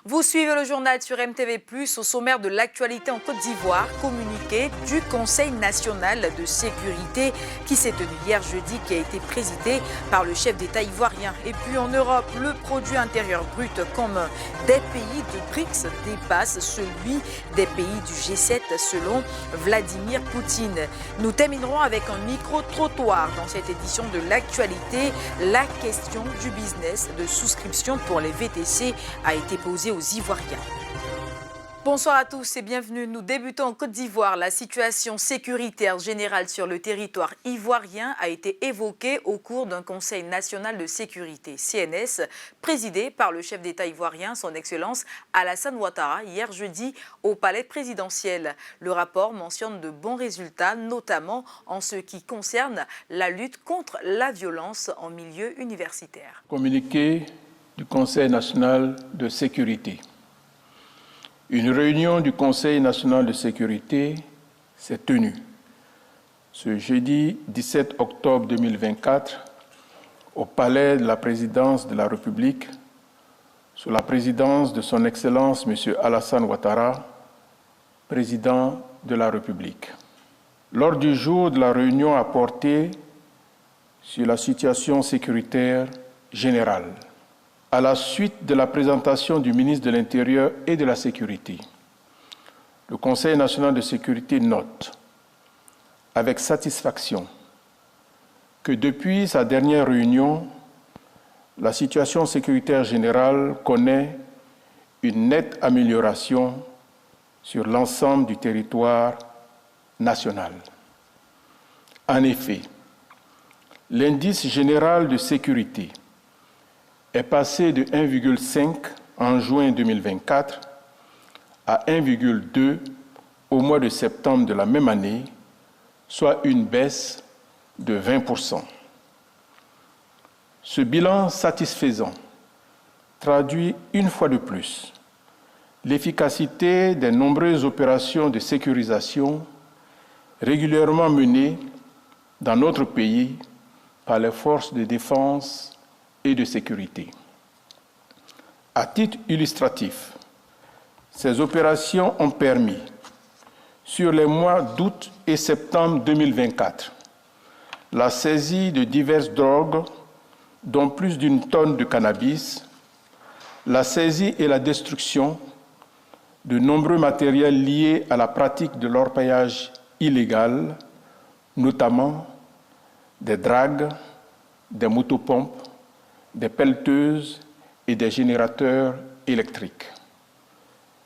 Vous suivez le journal sur MTV+, au sommaire de l'actualité en Côte d'Ivoire, communiqué du Conseil national de sécurité qui s'est tenu hier jeudi, qui a été présidé par le chef d'État ivoirien. Et puis en Europe, le produit intérieur brut commun des pays de BRICS dépasse celui des pays du G7 selon Vladimir Poutine. Nous terminerons avec un micro-trottoir dans cette édition de l'actualité. La question du business de souscription pour les VTC a été posée aux Ivoiriens. Bonsoir à tous et bienvenue. Nous débutons en Côte d'Ivoire. La situation sécuritaire générale sur le territoire ivoirien a été évoquée au cours d'un Conseil national de sécurité, CNS, présidé par le chef d'État ivoirien, son Excellence Alassane Ouattara, hier jeudi au palais présidentiel. Le rapport mentionne de bons résultats, notamment en ce qui concerne la lutte contre la violence en milieu universitaire. Communiqué du Conseil national de sécurité. Une réunion du Conseil national de sécurité s'est tenue ce jeudi 17 octobre 2024 au palais de la présidence de la République sous la présidence de son Excellence M. Alassane Ouattara, président de la République. L'ordre du jour de la réunion a porté sur la situation sécuritaire générale. À la suite de la présentation du ministre de l'Intérieur et de la Sécurité, le Conseil national de sécurité note avec satisfaction que depuis sa dernière réunion, la situation sécuritaire générale connaît une nette amélioration sur l'ensemble du territoire national. En effet, l'indice général de sécurité est passé de 1,5 en juin 2024 à 1,2 au mois de septembre de la même année, soit une baisse de 20%. Ce bilan satisfaisant traduit une fois de plus l'efficacité des nombreuses opérations de sécurisation régulièrement menées dans notre pays par les forces de défense et de sécurité. À titre illustratif, ces opérations ont permis, sur les mois d'août et septembre 2024, la saisie de diverses drogues, dont plus d'une tonne de cannabis, la saisie et la destruction de nombreux matériels liés à la pratique de l'orpaillage illégal, notamment des dragues, des motopompes, des pelleteuses et des générateurs électriques.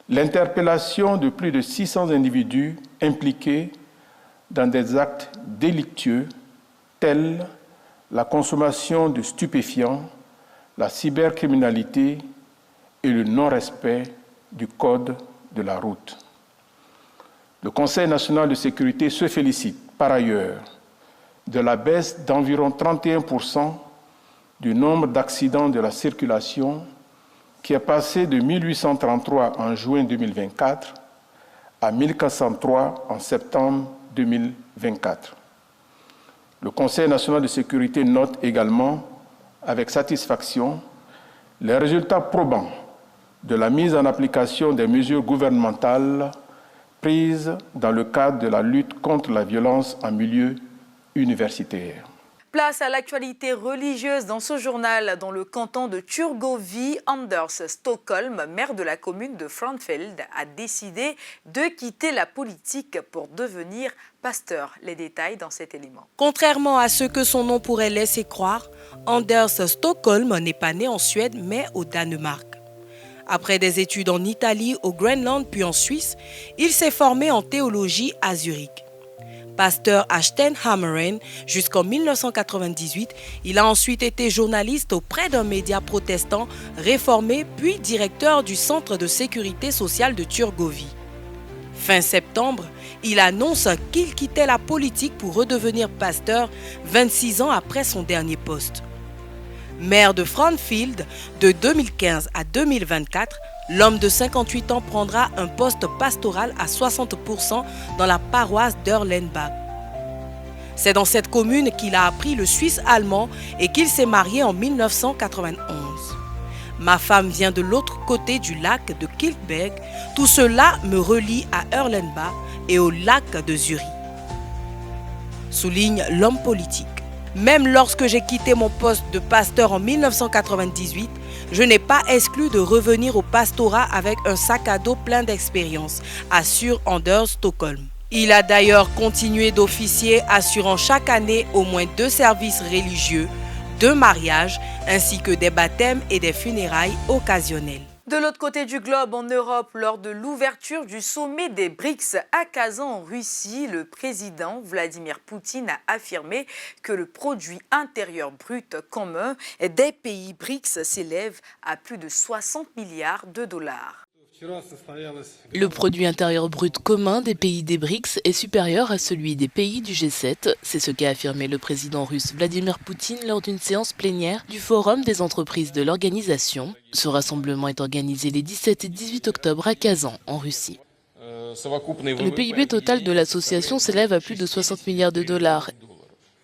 L'interpellation de plus de 600 individus impliqués dans des actes délictueux tels la consommation de stupéfiants, la cybercriminalité et le non-respect du code de la route. Le Conseil national de sécurité se félicite par ailleurs de la baisse d'environ 31% du nombre d'accidents de la circulation qui est passé de 1833 en juin 2024 à 1403 en septembre 2024. Le Conseil national de sécurité note également avec satisfaction les résultats probants de la mise en application des mesures gouvernementales prises dans le cadre de la lutte contre la violence en milieu universitaire. Place à l'actualité religieuse dans ce journal. Dans le canton de Turgovie, Anders Stockholm, maire de la commune de Frauenfeld, a décidé de quitter la politique pour devenir pasteur. Les détails dans cet élément. Contrairement à ce que son nom pourrait laisser croire, Anders Stockholm n'est pas né en Suède mais au Danemark. Après des études en Italie, au Groenland puis en Suisse, il s'est formé en théologie à Zurich. Pasteur à Steinhammeren jusqu'en 1998, il a ensuite été journaliste auprès d'un média protestant réformé puis directeur du Centre de sécurité sociale de Turgovie. Fin septembre, il annonce qu'il quittait la politique pour redevenir pasteur 26 ans après son dernier poste. Maire de Frauenfeld de 2015 à 2024, l'homme de 58 ans prendra un poste pastoral à 60% dans la paroisse d'Erlenbach. C'est dans cette commune qu'il a appris le suisse allemand et qu'il s'est marié en 1991. Ma femme vient de l'autre côté du lac de Kiltberg. Tout cela me relie à Erlenbach et au lac de Zurich. Souligne l'homme politique. Même lorsque j'ai quitté mon poste de pasteur en 1998, je n'ai pas exclu de revenir au pastorat avec un sac à dos plein d'expérience, assure Anders Stockholm. Il a d'ailleurs continué d'officier, assurant chaque année au moins 2 services religieux, 2 mariages, ainsi que des baptêmes et des funérailles occasionnelles. De l'autre côté du globe, en Europe, lors de l'ouverture du sommet des BRICS à Kazan en Russie, le président Vladimir Poutine a affirmé que le produit intérieur brut commun des pays BRICS s'élève à plus de 60 milliards de dollars. Le produit intérieur brut commun des pays des BRICS est supérieur à celui des pays du G7. C'est ce qu'a affirmé le président russe Vladimir Poutine lors d'une séance plénière du Forum des entreprises de l'organisation. Ce rassemblement est organisé les 17 et 18 octobre à Kazan, en Russie. Le PIB total de l'association s'élève à plus de 60 milliards de dollars.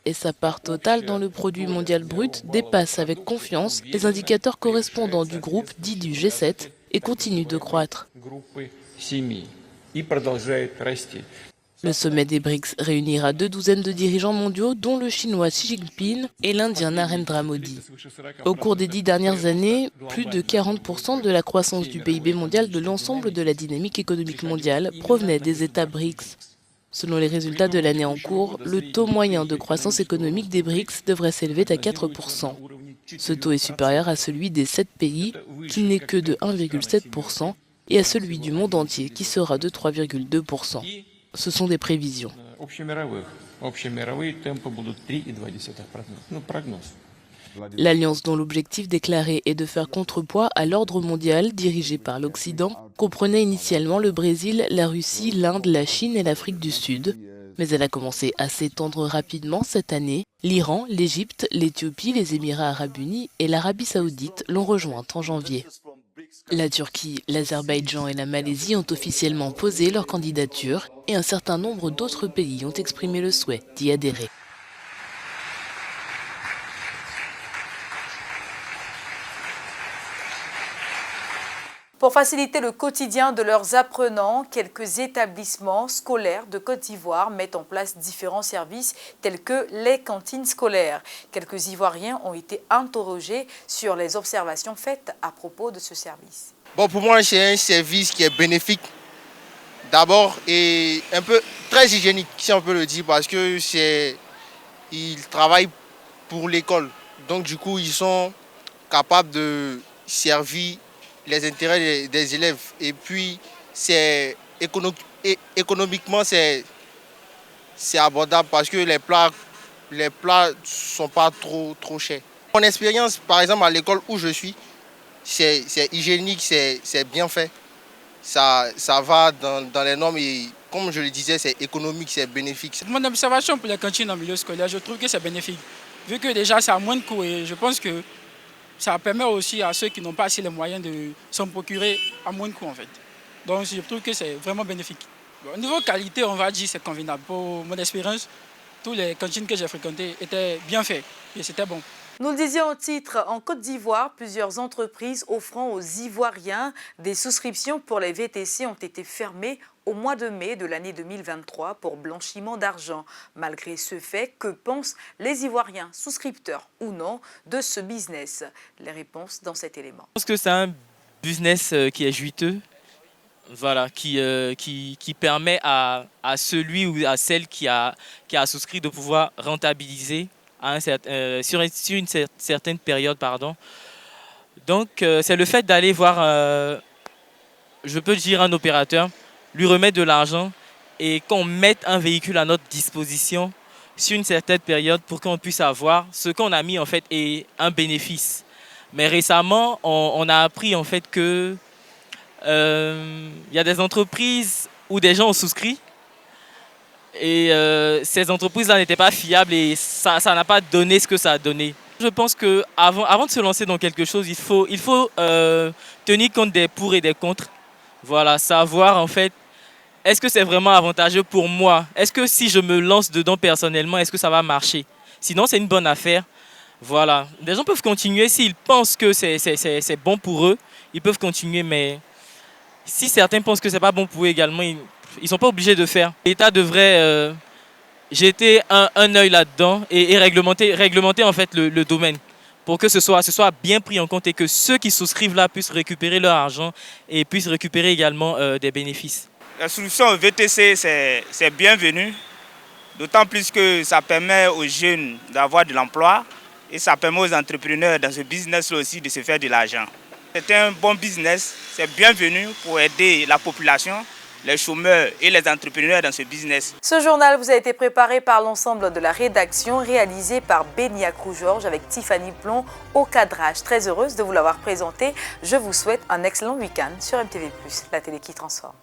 Et sa part totale dans le produit mondial brut dépasse avec confiance les indicateurs correspondants du groupe dit du G7 et continue de croître. Le sommet des BRICS réunira 2 douzaines de dirigeants mondiaux, dont le chinois Xi Jinping et l'Indien Narendra Modi. Au cours des 10 dernières années, plus de 40% de la croissance du PIB mondial de l'ensemble de la dynamique économique mondiale provenait des États BRICS. Selon les résultats de l'année en cours, le taux moyen de croissance économique des BRICS devrait s'élever à 4%. Ce taux est supérieur à celui des 7 pays, qui n'est que de 1,7%, et à celui du monde entier, qui sera de 3,2%. Ce sont des prévisions. L'alliance dont l'objectif déclaré est de faire contrepoids à l'ordre mondial dirigé par l'Occident comprenait initialement le Brésil, la Russie, l'Inde, la Chine et l'Afrique du Sud. Mais elle a commencé à s'étendre rapidement cette année. L'Iran, l'Égypte, l'Éthiopie, les Émirats arabes unis et l'Arabie saoudite l'ont rejointe en janvier. La Turquie, l'Azerbaïdjan et la Malaisie ont officiellement posé leur candidature et un certain nombre d'autres pays ont exprimé le souhait d'y adhérer. Pour faciliter le quotidien de leurs apprenants, quelques établissements scolaires de Côte d'Ivoire mettent en place différents services tels que les cantines scolaires. Quelques Ivoiriens ont été interrogés sur les observations faites à propos de ce service. Bon, pour moi, c'est un service qui est bénéfique d'abord et un peu très hygiénique, si on peut le dire, parce que ils travaillent pour l'école. Donc du coup, ils sont capables de servir les intérêts des élèves. Et puis, économiquement, c'est abordable parce que les plats ne sont pas trop chers. Mon expérience, par exemple, à l'école où je suis, c'est hygiénique, c'est bien fait. Ça va dans les normes et, comme je le disais, c'est économique, c'est bénéfique. Mon observation pour les cantines en milieu scolaire, je trouve que c'est bénéfique. Vu que déjà, c'est à moins de coûts et je pense que ça permet aussi à ceux qui n'ont pas assez les moyens de s'en procurer à moins de coûts en fait. Donc je trouve que c'est vraiment bénéfique. Au niveau qualité, on va dire c'est convenable. Pour mon expérience, tous les cantines que j'ai fréquentées étaient bien faites et c'était bon. Nous le disions au titre, en Côte d'Ivoire, plusieurs entreprises offrant aux Ivoiriens des souscriptions pour les VTC ont été fermées au mois de mai de l'année 2023 pour blanchiment d'argent. Malgré ce fait, que pensent les Ivoiriens, souscripteurs ou non, de ce business? Les réponses dans cet élément. Je pense que c'est un business qui est juteux, voilà, qui permet à celui ou à celle qui a souscrit de pouvoir rentabiliser sur une certaine période. Donc c'est le fait d'aller voir, je peux dire, un opérateur, lui remettre de l'argent et qu'on mette un véhicule à notre disposition sur une certaine période pour qu'on puisse avoir ce qu'on a mis en fait et un bénéfice. Mais récemment, on a appris en fait que y a des entreprises où des gens ont souscrit et ces entreprises-là n'étaient pas fiables et ça n'a pas donné ce que ça a donné. Je pense qu'avant de se lancer dans quelque chose, il faut tenir compte des pour et des contre. Voilà, savoir en fait, est-ce que c'est vraiment avantageux pour moi? Est-ce que si je me lance dedans personnellement, est-ce que ça va marcher? Sinon, c'est une bonne affaire. Voilà, les gens peuvent continuer s'ils pensent que c'est bon pour eux, ils peuvent continuer, mais si certains pensent que c'est pas bon pour eux également, ils ne sont pas obligés de faire. L'État devrait jeter un œil là-dedans et réglementer en fait le domaine pour que ce soit bien pris en compte et que ceux qui souscrivent là puissent récupérer leur argent et puissent récupérer également des bénéfices. La solution au VTC, c'est bienvenu, d'autant plus que ça permet aux jeunes d'avoir de l'emploi et ça permet aux entrepreneurs dans ce business-là aussi de se faire de l'argent. C'est un bon business, c'est bienvenu pour aider la population, les chômeurs et les entrepreneurs dans ce business. Ce journal vous a été préparé par l'ensemble de la rédaction, réalisé par Beniakrou Georges avec Tiffany Plon au cadrage. Très heureuse de vous l'avoir présenté. Je vous souhaite un excellent week-end sur MTV+, la télé qui transforme.